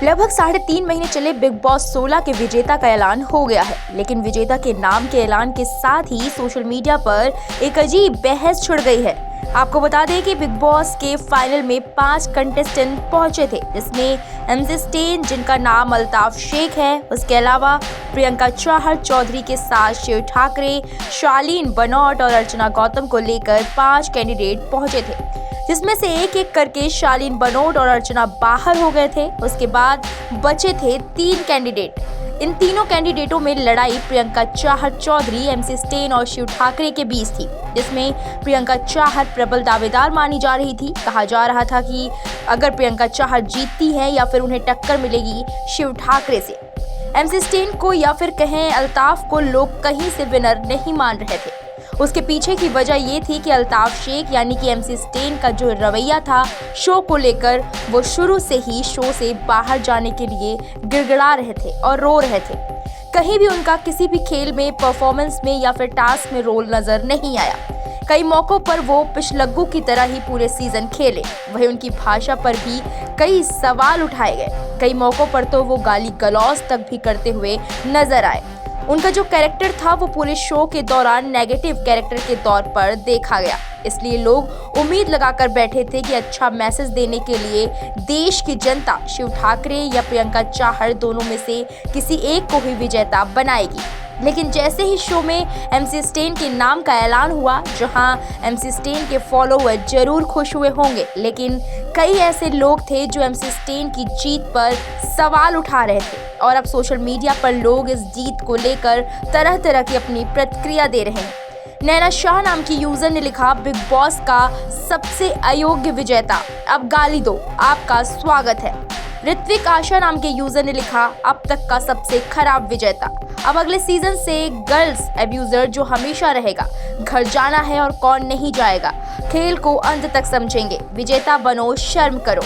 लगभग 3.5 महीने चले बिग बॉस 16 के विजेता का ऐलान हो गया है, लेकिन विजेता के नाम के ऐलान के साथ ही सोशल मीडिया पर एक अजीब बहस छिड़ गई है। आपको बता दें कि बिग बॉस के फाइनल में 5 कंटेस्टेंट पहुंचे थे, जिसमें MC स्टेन, जिनका नाम अल्ताफ शेख है, उसके अलावा प्रियंका चाहर चौधरी के साथ शिव ठाकरे, शालीन बनौट और अर्चना गौतम को लेकर 5 कैंडिडेट पहुंचे थे, जिसमें से एक एक करके शालीन बनौट और अर्चना बाहर हो गए थे। उसके बाद बचे थे 3 कैंडिडेट। इन तीनों कैंडिडेटों में लड़ाई प्रियंका चाहर चौधरी, MC स्टेन और शिव ठाकरे के बीच थी, जिसमें प्रियंका चाहर प्रबल दावेदार मानी जा रही थी। कहा जा रहा था कि अगर प्रियंका चाहर जीतती है या फिर उन्हें टक्कर मिलेगी शिव ठाकरे से। MC स्टेन को या फिर कहें अल्ताफ को लोग कहीं से विनर नहीं मान रहे थे। उसके पीछे की वजह ये थी कि अल्ताफ शेख यानी कि MC स्टेन का जो रवैया था शो को लेकर, वो शुरू से ही शो से बाहर जाने के लिए गिड़गिड़ा रहे थे और रो रहे थे। कहीं भी उनका किसी भी खेल में, परफॉर्मेंस में या फिर टास्क में रोल नजर नहीं आया। कई मौकों पर वो पिछलग्गू की तरह ही पूरे सीजन खेले। वहीं उनकी भाषा पर भी कई सवाल उठाए गए। कई मौकों पर तो वो गाली गलौज तक भी करते हुए नजर आए। उनका जो कैरेक्टर था वो पूरे शो के दौरान नेगेटिव कैरेक्टर के तौर पर देखा गया। इसलिए लोग उम्मीद लगाकर बैठे थे कि अच्छा मैसेज देने के लिए देश की जनता शिव ठाकरे या प्रियंका चाहर दोनों में से किसी एक को ही विजेता बनाएगी। लेकिन जैसे ही शो में MC स्टेन के नाम का ऐलान हुआ, जहां MC स्टेन के फॉलोअर जरूर खुश हुए होंगे, लेकिन कई ऐसे लोग थे जो MC स्टेन की जीत पर सवाल उठा रहे थे और अब सोशल मीडिया पर लोग इस जीत को लेकर तरह तरह की अपनी प्रतिक्रिया दे रहे हैं। नैना शाह नाम की यूजर ने लिखा, बिग बॉस का सबसे अयोग्य विजेता, अब गाली दो, आपका स्वागत है। ऋत्विक आशा नाम के यूजर ने लिखा, अब तक का सबसे खराब विजेता, अब अगले सीजन से गर्ल्स एब्यूजर जो हमेशा रहेगा, घर जाना है और कौन नहीं जाएगा, खेल को अंत तक समझेंगे, विजेता बनो, शर्म करो।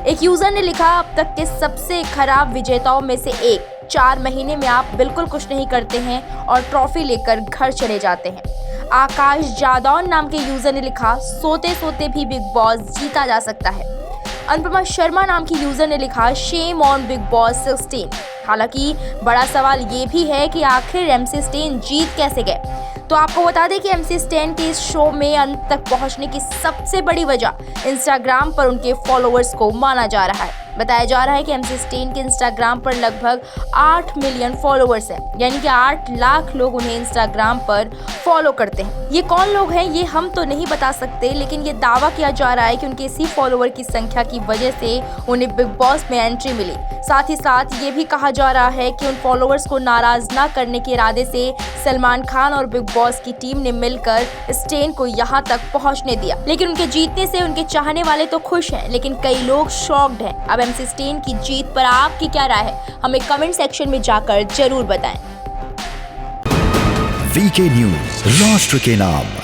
एक यूजर ने लिखा, अब तक के सबसे खराब विजेताओं में से एक, 4 महीने में आप बिल्कुल कुछ नहीं करते हैं और ट्रॉफी लेकर घर चले जाते हैं। आकाश जादौन नाम के यूजर ने लिखा, सोते सोते भी बिग बॉस जीता जा सकता है। अनुपमा शर्मा नाम की यूजर ने लिखा, शेम ऑन बिग बॉस 16। हालांकि बड़ा सवाल ये भी है कि आखिर MC स्टेन जीत कैसे गए। तो आपको बता दें कि MC स्टेन के इस शो में अंत तक पहुंचने की सबसे बड़ी वजह इंस्टाग्राम पर उनके फॉलोअर्स को माना जा रहा है। बताया जा रहा है कि MC स्टेन के इंस्टाग्राम पर लगभग 8 मिलियन फॉलोअर्स हैं, यानी कि 8 लाख लोग उन्हें इंस्टाग्राम पर फॉलो करते हैं। ये कौन लोग हैं ये हम तो नहीं बता सकते, लेकिन ये दावा किया जा रहा है कि उनके इसी फॉलोअर की संख्या की वजह से उन्हें बिग बॉस में एंट्री मिली। साथ ही साथ ये भी कहा जा रहा है कि उन फॉलोअर्स को नाराज न करने के इरादे से सलमान खान और बिग बॉस की टीम ने मिलकर स्टेन को यहाँ तक पहुँचने दिया। लेकिन उनके जीतने से उनके चाहने वाले तो खुश हैं, लेकिन कई लोग शॉक्ड हैं। अब MC स्टेन की जीत पर आपकी क्या राय है, हमें कमेंट सेक्शन में जाकर जरूर बताएं। VK न्यूज, राष्ट्र के नाम।